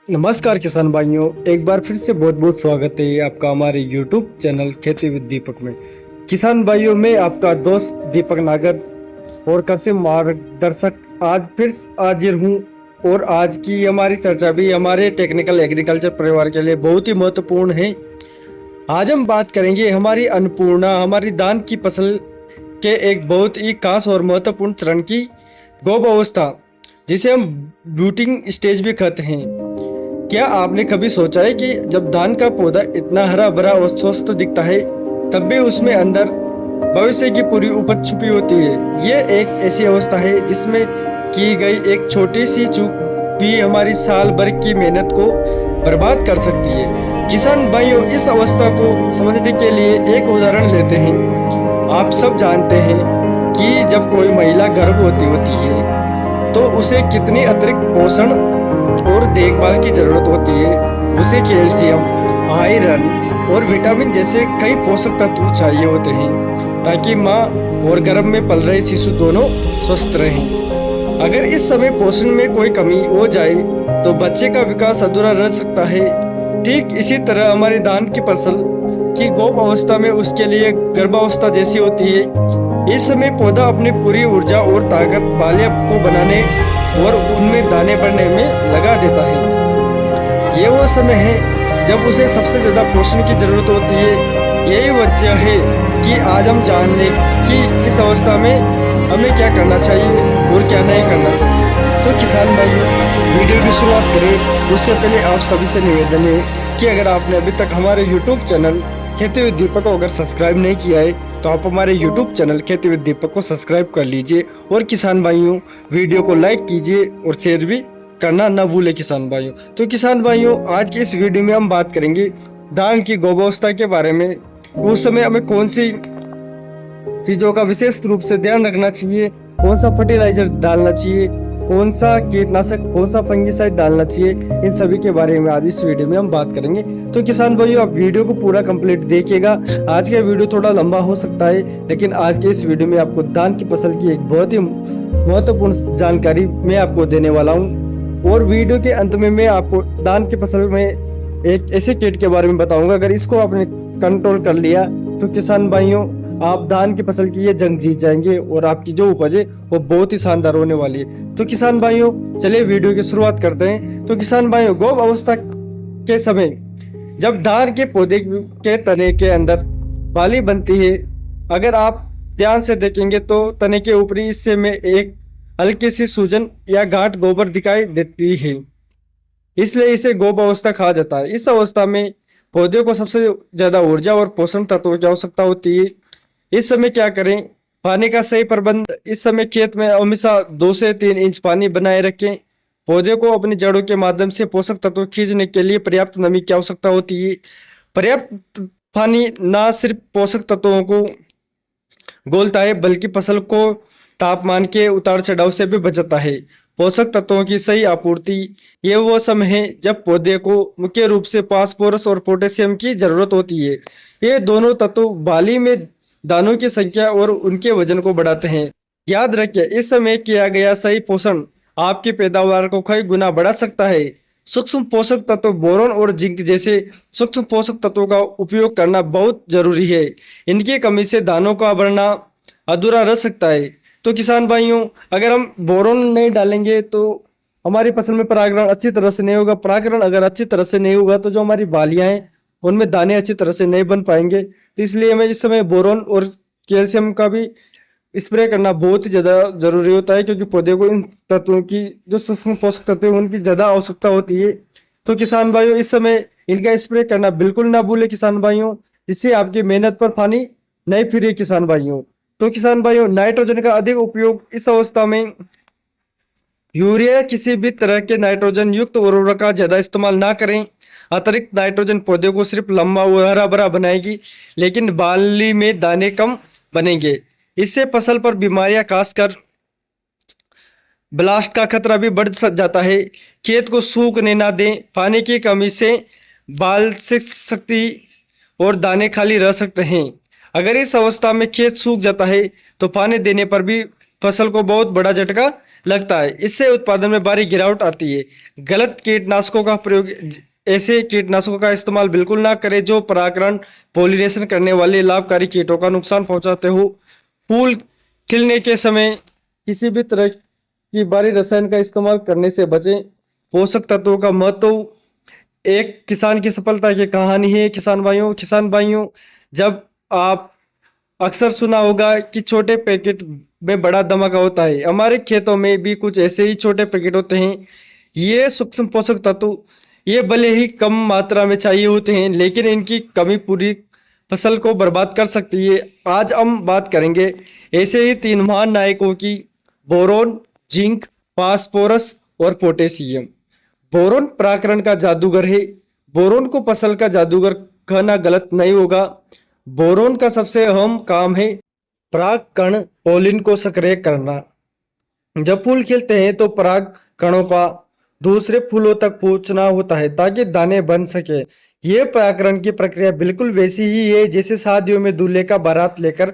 नमस्कार किसान भाइयों, एक बार फिर से बहुत बहुत स्वागत है आपका हमारे YouTube चैनल खेती विद दीपक में। किसान भाइयों, मैं आपका दोस्त दीपक नागर और कृषि मार्गदर्शक आज फिर हाजिर हूँ। और आज की हमारी चर्चा भी हमारे टेक्निकल एग्रीकल्चर परिवार के लिए बहुत ही महत्वपूर्ण है। आज हम बात करेंगे हमारी अन्नपूर्णा, हमारी धान की फसल के एक बहुत ही खास और महत्वपूर्ण चरण की गौब अवस्था, जिसे हम ब्रूटिंग स्टेज भी कहते हैं। क्या आपने कभी सोचा है कि जब धान का पौधा इतना हरा भरा और स्वस्थ दिखता है, तब भी उसमें अंदर भविष्य की पूरी उपज छुपी होती है। ये एक ऐसी अवस्था है जिसमें की गई एक छोटी सी चूक भी हमारी साल भर की मेहनत को बर्बाद कर सकती है। किसान भाइयों, इस अवस्था को समझने के लिए एक उदाहरण लेते हैं। आप सब जानते हैं कि जब कोई महिला गर्भवती होती है तो उसे कितनी अतिरिक्त पोषण और देखभाल की जरूरत होती है। उसे कैल्शियम, आयरन और विटामिन जैसे कई पोषक तत्व चाहिए होते हैं ताकि माँ और गर्भ में पल रहे शिशु दोनों स्वस्थ रहें। अगर इस समय पोषण में कोई कमी हो जाए तो बच्चे का विकास अधूरा रह सकता है। ठीक इसी तरह हमारी धान की फसल की गौप अवस्था में उसके लिए गर्भावस्था जैसी होती है। इस समय पौधा अपनी पूरी ऊर्जा और ताकत बाल्या को बनाने और उनमें दाने बढ़ने में लगा देता है। ये वो समय है जब उसे सबसे ज्यादा पोषण की जरूरत होती है। यही वजह है कि आज हम जान लें कि इस अवस्था में हमें क्या करना चाहिए और क्या नहीं करना चाहिए। तो किसान भाइयों, वीडियो की शुरुआत करें उससे पहले आप सभी से निवेदन है कि अगर आपने अभी तक हमारे YouTube चैनल खेती विद दीपक को अगर सब्सक्राइब नहीं किया है तो आप हमारे YouTube चैनल खेती विद दीपक को सब्सक्राइब कर लीजिए। और किसान भाइयों, वीडियो को लाइक कीजिए और शेयर भी करना ना भूले किसान भाइयों। तो किसान भाइयों, आज की इस वीडियो में हम बात करेंगे धान की गर्भावस्था के बारे में। उस समय हमें कौन सी चीजों का विशेष रूप से ध्यान रखना चाहिए, कौन सा फर्टिलाइजर डालना चाहिए, कौन सा कीटनाशक, कौन सा फंगिसाइड डालना चाहिए, इन सभी के बारे में आज इस वीडियो में हम बात करेंगे। तो किसान भाइयों, आप वीडियो को पूरा कंप्लीट देखिएगा। आज का वीडियो थोड़ा लंबा हो सकता है, लेकिन आज के इस वीडियो में आपको धान की फसल की एक बहुत ही महत्वपूर्ण जानकारी मैं आपको देने वाला हूँ। और वीडियो के अंत में मैं आपको धान की फसल में एक ऐसे कीट के बारे में बताऊंगा। अगर इसको आपने कंट्रोल कर लिया तो किसान भाइयों, आप धान की फसल की ये जंग जीत जाएंगे और आपकी जो उपज है वो बहुत ही शानदार होने वाली है। तो किसान भाइयों, चलिए वीडियो की शुरुआत करते हैं। तो किसान भाइयों, गौब अवस्था के समय जब धान के पौधे के तने के अंदर बाली बनती है, अगर आप ध्यान से देखेंगे तो तने के ऊपरी हिस्से में एक हल्की सी सूजन या गांठ गोबर दिखाई देती है, इसलिए इसे गौब अवस्था कहा जाता है। इस अवस्था में पौधे को सबसे ज्यादा ऊर्जा और पोषण तत्वों की आवश्यकता होती है। इस समय क्या करें? पानी का सही प्रबंध। इस समय खेत में हमेशा 2 से 3 इंच पानी बनाए रखें। पौधे को अपनी जड़ों के माध्यम से पोषक तत्व खींचने के लिए पर्याप्त नमी की आवश्यकता होती है। पर्याप्त पानी न सिर्फ पोषक तत्वों को घोलता है बल्कि फसल को तापमान के उतार चढ़ाव से भी बचाता है। पोषक तत्वों की सही आपूर्ति। ये वो समय है जब पौधे को मुख्य रूप से फास्फोरस और पोटेशियम की जरूरत होती है। ये दोनों तत्व बाली में दानों की संख्या और उनके वजन को बढ़ाते हैं। याद रखिए, इस समय किया गया सही पोषण आपकी पैदावार को कई गुना बढ़ा सकता है। सूक्ष्म पोषक तत्व बोरोन और जिंक जैसे सूक्ष्म पोषक तत्वों का उपयोग करना बहुत जरूरी है। इनकी कमी से दानों का बढ़ना अधूरा रह सकता है। तो किसान भाइयों, अगर हम बोरोन नहीं डालेंगे तो हमारी फसल में परागण अच्छी तरह से नहीं होगा। परागण अगर अच्छी तरह से नहीं होगा तो जो हमारी बालियां हैं उनमें दाने अच्छी तरह से नहीं बन पाएंगे। तो इसलिए हमें इस समय बोरोन और कैल्शियम का भी स्प्रे करना बहुत ही ज़्यादा जरूरी होता है, क्योंकि पौधे को इन तत्वों की, जो सूक्ष्म पोषक तत्व हैं, उनकी ज़्यादा आवश्यकता होती है। तो किसान भाइयों, इस समय इनका स्प्रे करना बिल्कुल ना भूले किसान भाइयों, जिससे आपकी मेहनत पर पानी नहीं फिरे किसान भाइयों। तो किसान भाइयों, नाइट्रोजन का अधिक उपयोग इस अवस्था में, यूरिया या किसी भी तरह के नाइट्रोजन युक्त उर्वरक का ज्यादा इस्तेमाल ना करें। अतिरिक्त नाइट्रोजन पौधे को सिर्फ लंबा और हरा भरा बनाएगी, लेकिन बाली में दाने कम बनेंगे। इससे फसल पर बीमारियां, खासकर ब्लास्ट का खतरा भी बढ़ जाता है। खेत को सूखने ना दें। पानी की कमी से बाल से सकती और दाने खाली रह सकते हैं। अगर इस अवस्था में खेत सूख जाता है तो पानी देने पर भी फसल को बहुत बड़ा झटका लगता है। इससे उत्पादन में भारी गिरावट आती है। गलत कीटनाशकों का प्रयोग, ऐसे कीटनाशकों का इस्तेमाल बिल्कुल ना करें जो परागण पोलिनेशन करने वाले लाभकारी कीटों का नुकसान पहुंचाते हो। फूल खिलने के समय किसी भी तरह की भारी रसायन का इस्तेमाल करने से बचें। पोषक तत्वों का महत्व एक किसान की सफलता की कहानी है। किसान भाइयों, जब आप अक्सर सुना होगा कि छोटे पैकेट में बड़ा धमाका होता है। हमारे खेतों में भी कुछ ऐसे ही छोटे पैकेट होते हैं। ये सूक्ष्म पोषक तत्व, ये भले ही कम मात्रा में चाहिए होते हैं, लेकिन इनकी कमी पूरी फसल को बर्बाद कर सकती है। आज हम बात करेंगे ऐसे ही तीन महान नायकों की: बोरोन, जिंक, फास्फोरस और पोटेशियम। बोरोन परागकण का जादूगर है। बोरोन को फसल का जादूगर कहना गलत नहीं होगा। बोरोन का सबसे अहम काम है परागकण पोलिन को सक्रिय करना। जब फूल खिलते हैं तो पराग कणों का दूसरे फूलों तक पहुंचना होता है ताकि दाने बन सके। ये परागकण की प्रक्रिया बिल्कुल वैसी ही है जैसे शादियों में दूल्हे का बारात लेकर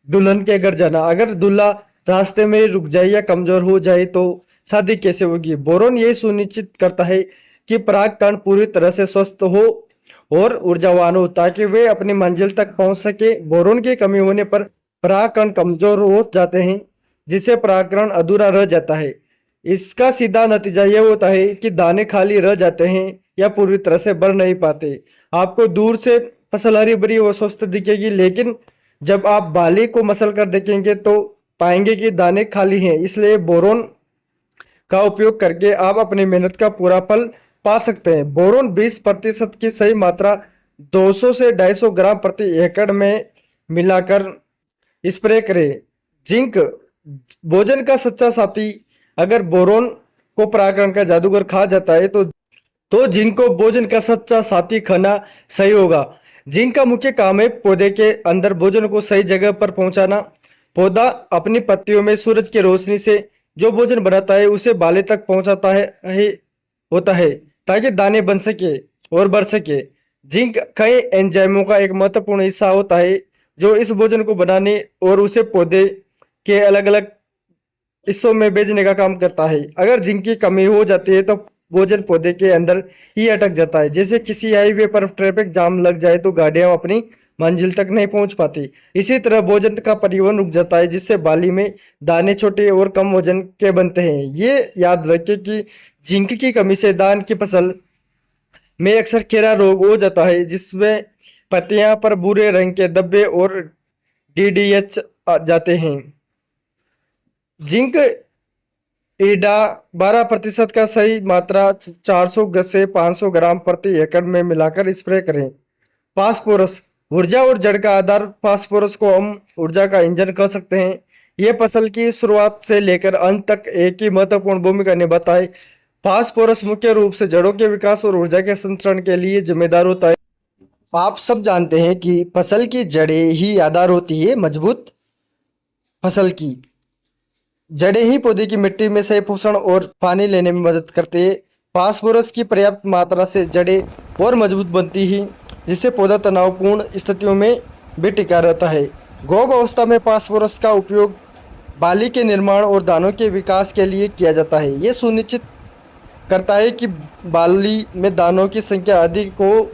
दुल्हन के घर जाना। अगर दूल्हा रास्ते में रुक जाए या कमजोर हो जाए तो शादी कैसे होगी? बोरोन ये सुनिश्चित करता है कि परागकण पूरी तरह से स्वस्थ हो और ऊर्जावान हो ताकि वे अपनी मंजिल तक पहुंच सके। बोरोन की कमी होने पर परागकण कमजोर हो जाते हैं जिससे परागकण अधूरा रह जाता है। इसका सीधा नतीजा यह होता है कि दाने खाली रह जाते हैं या पूरी तरह से बढ़ नहीं पाते। आपको दूर से फसल हरी भरी और स्वस्थ दिखेगी, लेकिन जब आप बाली को मसल कर देखेंगे तो पाएंगे कि दाने खाली हैं। इसलिए बोरोन का उपयोग करके आप अपनी मेहनत का पूरा फल पा सकते हैं। बोरोन 20% की सही मात्रा 200 से 250 ग्राम प्रति एकड़ में मिलाकर स्प्रे करें। जिंक भोजन का सच्चा साथी। अगर बोरोन को परागकण का जादूगर खा जाता है तो जिंक को भोजन का सच्चा साथी खाना सही होगा। जिंक का मुख्य काम है पौधे के अंदर भोजन को सही जगह पर पहुंचाना। पौधा अपनी पत्तियों में सूरज की रोशनी से जो भोजन बनाता है उसे बाले तक पहुंचाता होता है ताकि दाने बन सके और बढ़ सके। जिंक कई एंजाइमों का एक महत्वपूर्ण हिस्सा होता है जो इस भोजन को बनाने और उसे पौधे के अलग अलग हिस्सों में भेजने का काम करता है। अगर जिंक की कमी हो जाती है तो भोजन पौधे के अंदर ही अटक जाता है। जैसे किसी हाईवे पर ट्रैफिक जाम लग जाए तो गाड़ियां अपनी मंजिल तक नहीं पहुंच पाती। इसी तरह भोजन का परिवहन रुक जाता है जिससे बाली में दाने छोटे और कम वजन के बनते हैं। ये याद रखें कि जिंक की कमी से धान की फसल में अक्सर खीरा रोग हो जाता है जिसमें पत्तियां पर भूरे रंग के धब्बे और डीडीएच आ जाते हैं। जिंक ईडा 12% का सही मात्रा 400 से 500 ग्राम प्रति एकड़ में मिलाकर स्प्रे करें। फास्फोरस ऊर्जा और जड़ का आधार। फास्फोरस को हम ऊर्जा का इंजन कह सकते हैं। यह फसल की शुरुआत से लेकर अंत तक एक ही महत्वपूर्ण भूमिका निभाता है। फास्फोरस मुख्य रूप से जड़ों के विकास और ऊर्जा के संचरण के लिए जिम्मेदार होता है। आप सब जानते हैं कि फसल की जड़ें ही आधार होती है मजबूत फसल की। जड़ें ही पौधे की मिट्टी में सही पोषण और पानी लेने में मदद करते हैं। फास्फोरस की पर्याप्त मात्रा से जड़ें और मजबूत बनती हैं जिससे पौधा तनावपूर्ण स्थितियों में भी टिका रहता है। गर्भ अवस्था में फास्फोरस का उपयोग बाली के निर्माण और दानों के विकास के लिए किया जाता है। ये सुनिश्चित करता है कि बाली में दानों की संख्या अधिक हो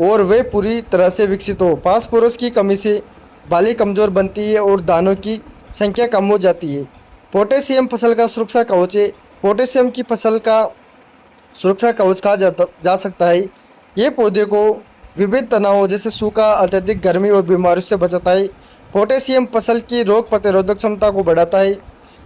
और वे पूरी तरह से विकसित हो। फास्फोरस की कमी से बाली कमजोर बनती है और दानों की संख्या कम हो जाती है। पोटेशियम फसल का सुरक्षा कवच है। पोटेशियम की फसल का सुरक्षा कवच कहा जा सकता है। ये पौधे को विभिन्न तनावों जैसे सूखा, अत्यधिक गर्मी और बीमारियों से बचाता है। पोटेशियम फसल की रोग प्रतिरोधक क्षमता को बढ़ाता है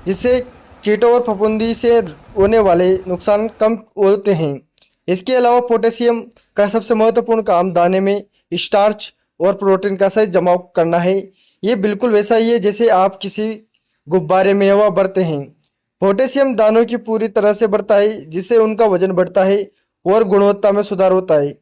जिससे कीटों और फफूंदी से होने वाले नुकसान कम होते हैं। इसके अलावा पोटेशियम का सबसे महत्वपूर्ण काम दाने में स्टार्च और प्रोटीन का सही जमाव करना है। ये बिल्कुल वैसा ही है जैसे आप किसी गुब्बारे में हवा भरते हैं। पोटेशियम दानों की पूरी तरह से बढ़ता है जिससे उनका वजन बढ़ता है और गुणवत्ता में सुधार होता है।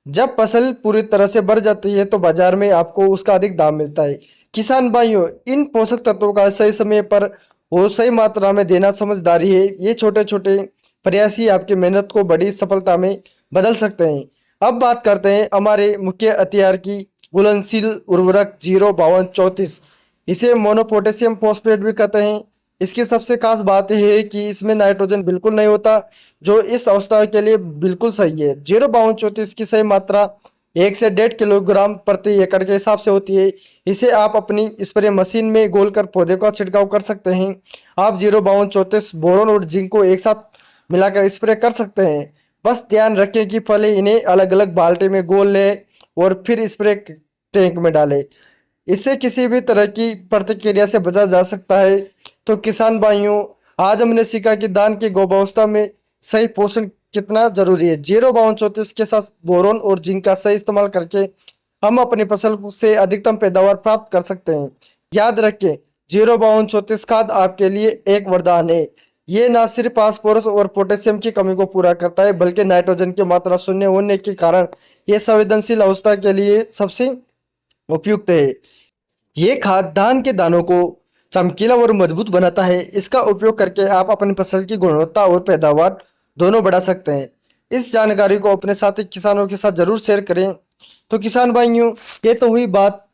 जब फसल पूरी तरह से बढ़ जाती है तो बाजार में आपको उसका अधिक दाम मिलता है। किसान भाइयों, इन पोषक तत्वों का सही समय पर और सही मात्रा में देना समझदारी है। ये छोटे छोटे प्रयास ही आपकी मेहनत को बड़ी सफलता में बदल सकते हैं। अब बात करते हैं हमारे मुख्य हथियार की, घुलनशील उर्वरक 05234। इसे मोनोपोटेशियम फॉस्फेट भी कहते हैं। इसकी सबसे खास बात यह है कि इसमें नाइट्रोजन बिल्कुल नहीं होता, जो इस अवस्था के लिए बिल्कुल सही है। 05234 की सही मात्रा 1 से 1.5 किलोग्राम प्रति एकड़ के हिसाब से होती है। इसे आप अपनी स्प्रे मशीन में घोलकर पौधे का छिड़काव कर सकते हैं। आप 05234 बोरोन और जिंक को एक साथ मिलाकर स्प्रे कर सकते हैं। बस ध्यान रखें कि पहले इन्हें अलग अलग बाल्टी में घोल लें और फिर स्प्रे टैंक में डालें। इससे किसी भी तरह की प्रतिक्रिया से बचा जा सकता है। तो किसान भाइयों, आज हमने सीखा कि धान की गर्भावस्था में सही पोषण कितना जरूरी है। 05234 के साथ बोरोन और जिंक का सही इस्तेमाल करके हम अपनी फसल से अधिकतम पैदावार प्राप्त कर सकते हैं। याद रखें, 05234 खाद आपके लिए एक वरदान है। ये ना सिर्फ फास्फोरस और पोटेशियम की कमी को पूरा करता है, बल्कि नाइट्रोजन की मात्रा शून्य होने के कारण ये संवेदनशील अवस्था के लिए सबसे उपयुक्त है। ये खाद धान के दानों को चमकीला और मजबूत बनाता है। इसका उपयोग करके आप अपनी फसल की गुणवत्ता और पैदावार दोनों बढ़ा सकते हैं। इस जानकारी को अपने साथी किसानों के साथ जरूर शेयर करें। तो किसान भाइयों, ये तो हुई बात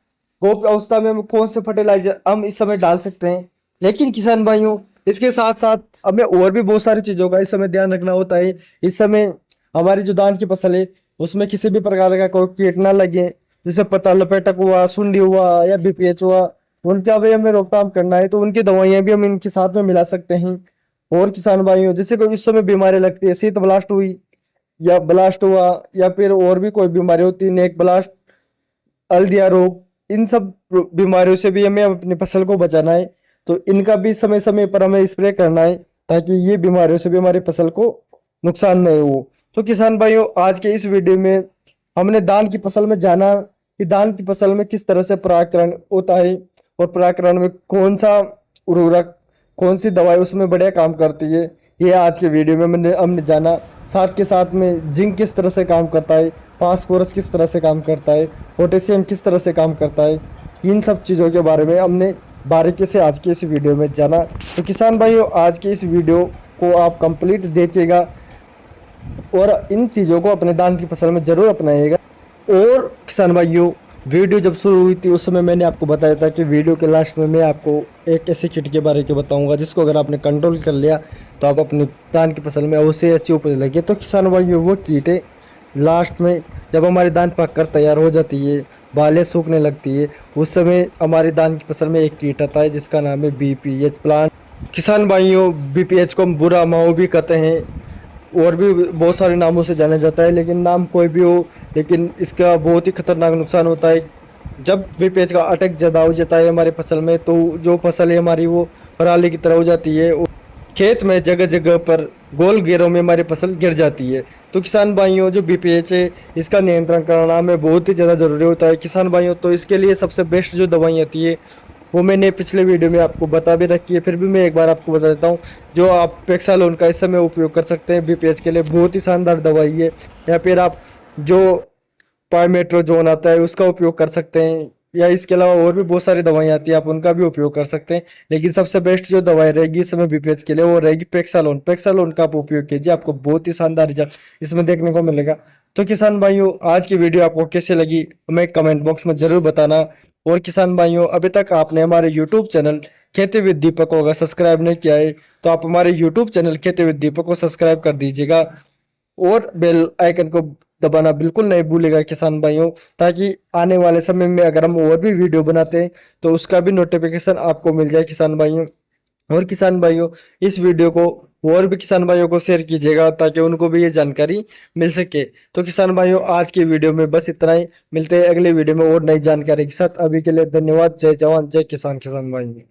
गोप अवस्था में हम कौन से फर्टिलाइजर हम इस समय डाल सकते हैं। लेकिन किसान भाइयों, इसके साथ साथ हमें और भी बहुत सारी चीज़ों का इस समय ध्यान रखना होता है। इस समय हमारी जो धान की फसल है उसमें किसी भी प्रकार का कोई कीट ना लगे, जैसे पत्ता लपेटक हुआ, सुंडी हुआ या बीपीएच हुआ, उनका भी हमें रोकथाम करना है। तो उनकी दवाइयाँ भी हम इनके साथ में मिला सकते हैं। और किसान भाइयों, जैसे कोई इस समय बीमारी लगती है, शीत ब्लास्ट हुई या ब्लास्ट हुआ या फिर और भी कोई बीमारी होती है, नेक ब्लास्ट, हल्दिया रोग, इन सब बीमारियों से भी हमें अपनी फसल को बचाना है। तो इनका भी समय समय पर हमें स्प्रे करना है, ताकि ये बीमारियों से भी हमारी फसल को नुकसान नहीं हो। तो किसान भाइयों, आज के इस वीडियो में हमने धान की फसल में जाना कि धान की फसल में किस तरह से परागकरण होता है और परागकरण में कौन सा उर्वरक, कौन सी दवाई उसमें बढ़िया काम करती है, ये आज के वीडियो में हमने जाना। साथ के साथ में जिंक किस तरह से काम करता है, फास्फोरस किस तरह से काम करता है, पोटेशियम किस तरह से काम करता है, इन सब चीज़ों के बारे में हमने बारीकी से आज की इस वीडियो में जाना। तो किसान भाइयों, आज की इस वीडियो को आप कंप्लीट देखिएगा और इन चीज़ों को अपने धान की फसल में ज़रूर अपनाइएगा। और किसान भाइयों, वीडियो जब शुरू हुई थी उस समय मैंने आपको बताया था कि वीडियो के लास्ट में मैं आपको एक ऐसे किट के बारे में बताऊंगा जिसको अगर आपने कंट्रोल कर लिया तो आप अपनी धान की फसल में अवश्य अच्छी उपज लगे। तो किसान भाइयों, वो कीट है लास्ट में जब हमारी धान पक कर तैयार हो जाती है, बालें सूखने लगती है, उस समय हमारी धान की फसल में एक कीट आता है जिसका नाम है बीपीएच प्लांट। किसान भाइयों, बीपीएच को हम बुरा माहो भी कहते हैं और भी बहुत सारे नामों से जाना जाता है, लेकिन नाम कोई भी हो, लेकिन इसका बहुत ही खतरनाक नुकसान होता है। जब भी पेज का अटैक ज़्यादा हो जाता है हमारे फसल में, तो जो फसल है हमारी वो पराली की तरह हो जाती है और खेत में जगह जगह पर गोल घेरों में हमारी फसल गिर जाती है। तो किसान भाइयों, जो बीपीएच है इसका नियंत्रण करना हमें बहुत ही ज़्यादा ज़रूरी होता है किसान भाइयों। तो इसके लिए सबसे बेस्ट जो दवाई आती है वो मैंने पिछले वीडियो में आपको बता भी रखी है, फिर भी मैं एक बार आपको बता देता हूँ। जो आप पेक्सालोन का इस समय उपयोग कर सकते हैं बीपीएच के लिए, बहुत ही शानदार दवाई है। या फिर आप जो पाइमेट्रोजोन आता है उसका उपयोग कर सकते हैं, या इसके अलावा और भी बहुत सारी दवाएं आती है, आप उनका भी उपयोग कर सकते हैं। लेकिन सबसे बेस्ट जो दवाई रहेगी इस समय बीपीएच के लिए वो रहेगी पेक्सालोन। पेक्सालोन का आप उपयोग कीजिए, आपको बहुत ही शानदार रिजल्ट इसमें देखने को मिलेगा। तो किसान भाइयों, आज की वीडियो आपको कैसे लगी हमें कमेंट बॉक्स में जरूर बताना। और किसान भाइयों, अभी तक आपने हमारे यूट्यूब चैनल खेती विद दीपक को अगर सब्सक्राइब नहीं किया है तो आप हमारे यूट्यूब चैनल खेती विद दीपक को सब्सक्राइब कर दीजिएगा और बेल आइकन को दबाना बिल्कुल नहीं भूलेगा किसान भाइयों, ताकि आने वाले समय में अगर हम और भी वीडियो बनाते हैं तो उसका भी नोटिफिकेशन आपको मिल जाए किसान भाइयों। और किसान भाइयों, इस वीडियो को और भी किसान भाइयों को शेयर कीजिएगा ताकि उनको भी ये जानकारी मिल सके। तो किसान भाइयों, आज की वीडियो में बस इतना ही, मिलते हैं अगले वीडियो में और नई जानकारी के साथ। अभी के लिए धन्यवाद। जय जवान जय किसान। किसान भाइयों।